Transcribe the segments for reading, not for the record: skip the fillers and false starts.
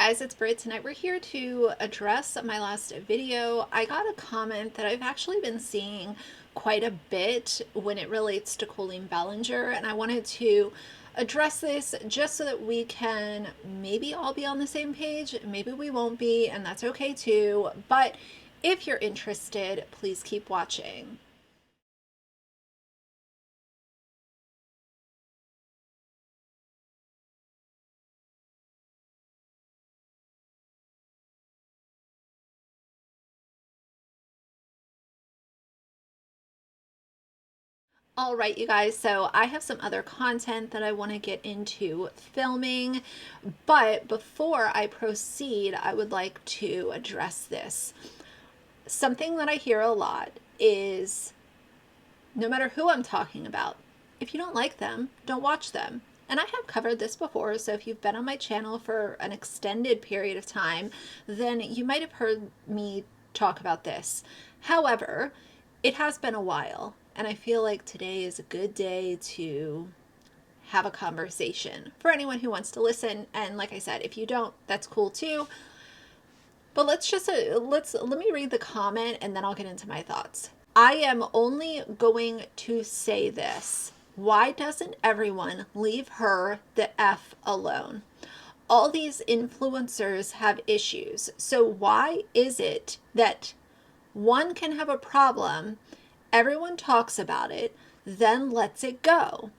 guys, it's Britt. Tonight we're here to address my last video. I got a comment that I've actually been seeing quite a bit when it relates to Colleen Ballinger, and I wanted to address this just so that we can maybe all be on the same page. Maybe we won't be, and that's okay too. But if you're interested, please keep watching. All right, you guys, so I have some other content that I want to get into filming, but before I proceed, I would like to address this. Something that I hear a lot is no matter who I'm talking about, if you don't like them, don't watch them. And I have covered this before, so if you've been on my channel for an extended period of time, then you might have heard me talk about this. However, it has been a while, and I feel like today is a good day to have a conversation for anyone who wants to listen. And like I said, if you don't, that's cool too. But let me read the comment and then I'll get into my thoughts. I am only going to say this. Why doesn't everyone leave her the F alone? All these influencers have issues. So why is it that one can have a problem, everyone talks about it, then lets it go?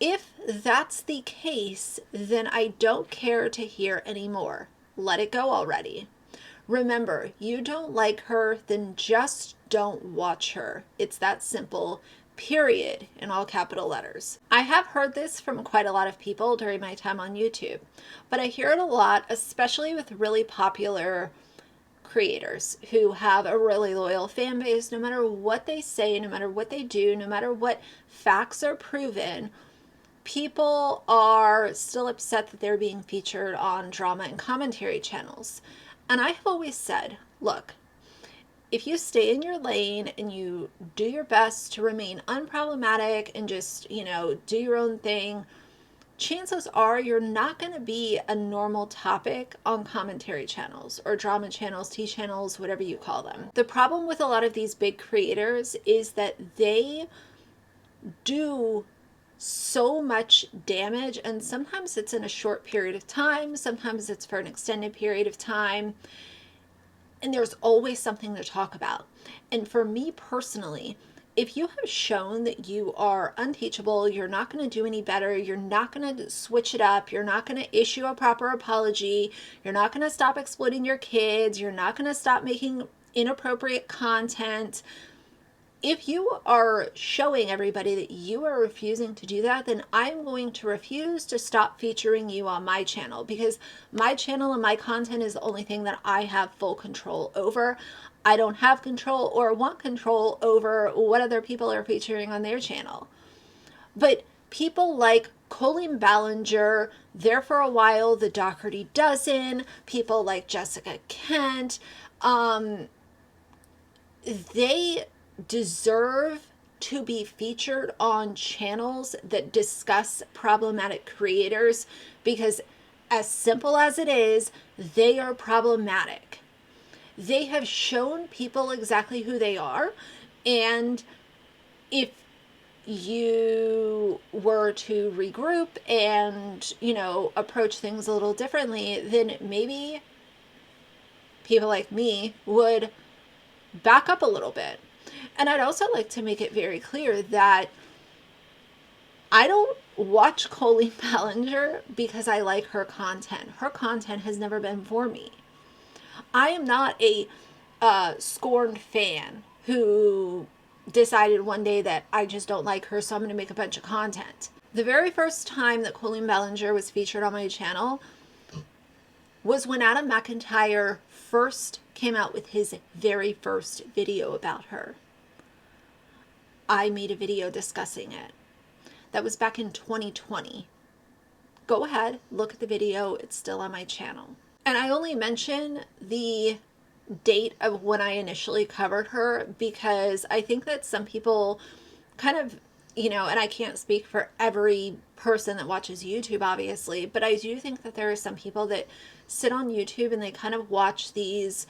If that's the case, then I don't care to hear anymore. Let it go already. Remember, you don't like her, then just don't watch her. It's that simple, period, in all capital letters. I have heard this from quite a lot of people during my time on YouTube, but I hear it a lot, especially with really popular creators who have a really loyal fan base. No matter what they say, no matter what they do, no matter what facts are proven, people are still upset that they're being featured on drama and commentary channels. And I have always said, look, if you stay in your lane and you do your best to remain unproblematic and just, do your own thing, chances are you're not going to be a normal topic on commentary channels or drama channels, T channels, whatever you call them. The problem with a lot of these big creators is that they do so much damage, and sometimes it's in a short period of time, sometimes it's for an extended period of time, and there's always something to talk about. And for me personally, if you have shown that you are unteachable, you're not going to do any better, you're not going to switch it up, you're not going to issue a proper apology, you're not going to stop exploiting your kids, you're not going to stop making inappropriate content, if you are showing everybody that you are refusing to do that, then I'm going to refuse to stop featuring you on my channel, because my channel and my content is the only thing that I have full control over. I don't have control or want control over what other people are featuring on their channel. But people like Colleen Ballinger, There for a While, The Doherty Dozen, people like Jessica Kent, they deserve to be featured on channels that discuss problematic creators, because as simple as it is, they are problematic. They have shown people exactly who they are, and if you were to regroup and, approach things a little differently, then maybe people like me would back up a little bit. And I'd also like to make it very clear that I don't watch Colleen Ballinger because I like her content. Her content has never been for me. I am not a scorned fan who decided one day that I just don't like her, so I'm going to make a bunch of content. The very first time that Colleen Ballinger was featured on my channel was when Adam McIntyre first came out with his very first video about her. I made a video discussing it. That was back in 2020. Go ahead, look at the video. It's still on my channel. And I only mention the date of when I initially covered her because I think that some people kind of you know, and I can't speak for every person that watches YouTube, obviously, but I do think that there are some people that sit on YouTube and they kind of watch these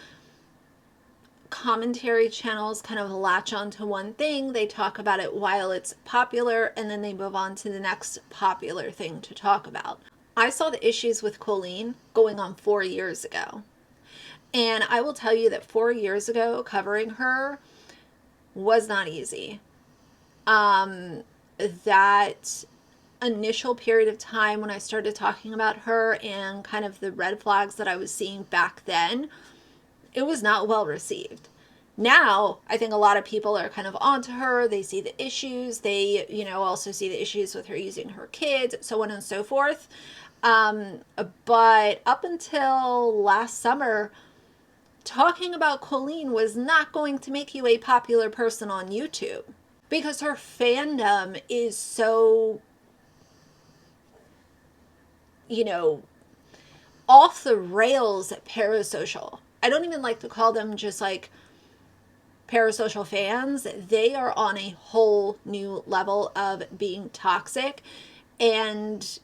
commentary channels, kind of latch onto one thing. They talk about it while it's popular, and then they move on to the next popular thing to talk about. I saw the issues with Colleen going on 4 years ago. And I will tell you that 4 years ago, covering her was not easy. That initial period of time when I started talking about her and kind of the red flags that I was seeing back then, it was not well received. Now, I think a lot of people are kind of onto her. They see the issues. They, you know, also see the issues with her using her kids, so on and so forth. But up until last summer, talking about Colleen was not going to make you a popular person on YouTube because her fandom is so, you know, off the rails parasocial. I don't even like to call them just like parasocial fans. They are on a whole new level of being toxic. And,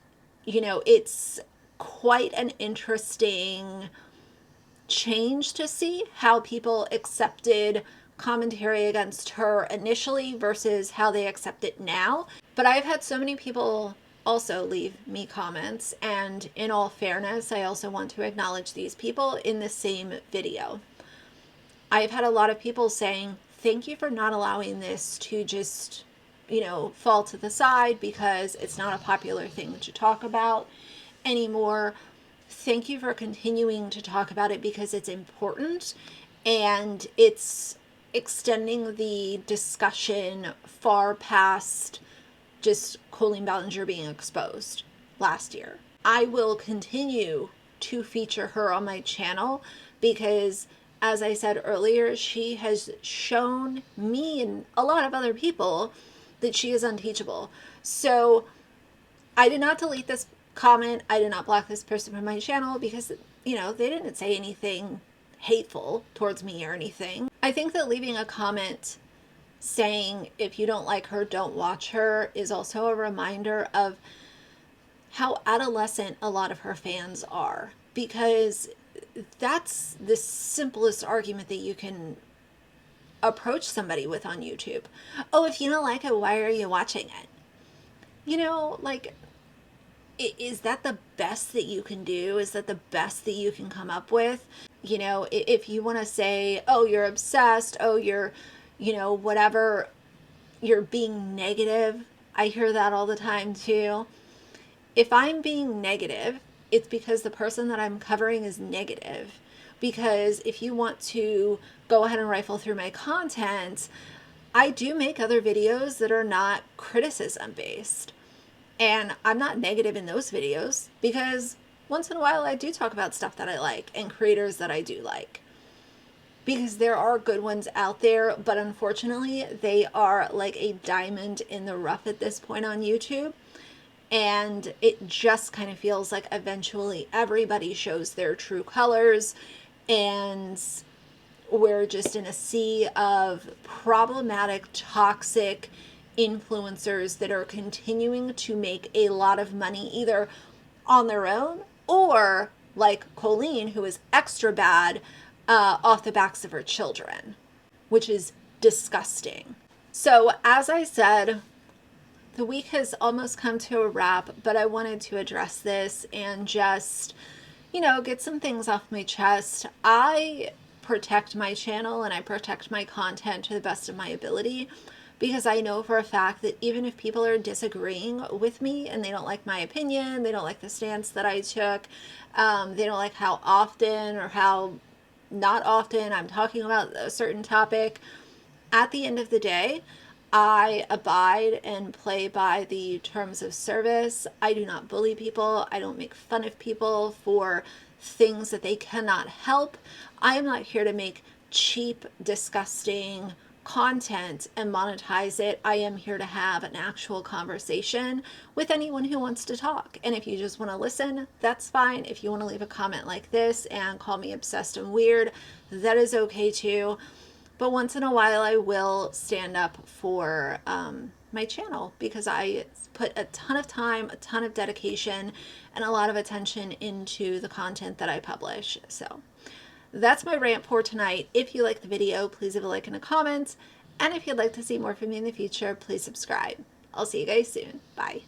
you know, it's quite an interesting change to see how people accepted commentary against her initially versus how they accept it now. But I've had so many people also leave me comments, and in all fairness, I also want to acknowledge these people in the same video. I've had a lot of people saying, thank you for not allowing this to just, you know, fall to the side because it's not a popular thing to talk about anymore. Thank you for continuing to talk about it because it's important and it's extending the discussion far past just Colleen Ballinger being exposed last year. I will continue to feature her on my channel because, as I said earlier, she has shown me and a lot of other people that she is unteachable. So I did not delete this comment. I did not block this person from my channel because, you know, they didn't say anything hateful towards me or anything. I think that leaving a comment saying if you don't like her, don't watch her is also a reminder of how adolescent a lot of her fans are, because that's the simplest argument that you can approach somebody with on YouTube. Oh, if you don't like it, why are you watching it? You know, like, is that the best that you can do? Is that the best that you can come up with? You know, if you want to say, oh, you're obsessed, oh, you're, you know, whatever, you're being negative. I hear that all the time too. If I'm being negative, it's because the person that I'm covering is negative. Because if you want to go ahead and rifle through my content, I do make other videos that are not criticism based. And I'm not negative in those videos because once in a while I do talk about stuff that I like and creators that I do like. Because there are good ones out there, but unfortunately they are like a diamond in the rough at this point on YouTube. And it just kind of feels like eventually everybody shows their true colors, and we're just in a sea of problematic, toxic influencers that are continuing to make a lot of money either on their own or, like Colleen, who is extra bad, off the backs of her children, which is disgusting. So, as I said, the week has almost come to a wrap, but I wanted to address this and just, you know, get some things off my chest. I protect my channel and I protect my content to the best of my ability because I know for a fact that even if people are disagreeing with me and they don't like my opinion, they don't like the stance that I took, they don't like how often or how not often I'm talking about a certain topic, at the end of the day, I abide and play by the terms of service. I do not bully people. I don't make fun of people for things that they cannot help. I am not here to make cheap, disgusting content and monetize it. I am here to have an actual conversation with anyone who wants to talk. And if you just want to listen, that's fine. If you want to leave a comment like this and call me obsessed and weird, that is okay too. But once in a while, I will stand up for my channel because I put a ton of time, a ton of dedication, and a lot of attention into the content that I publish. So that's my rant for tonight. If you like the video, please leave a like and a comment. And if you'd like to see more from me in the future, please subscribe. I'll see you guys soon. Bye.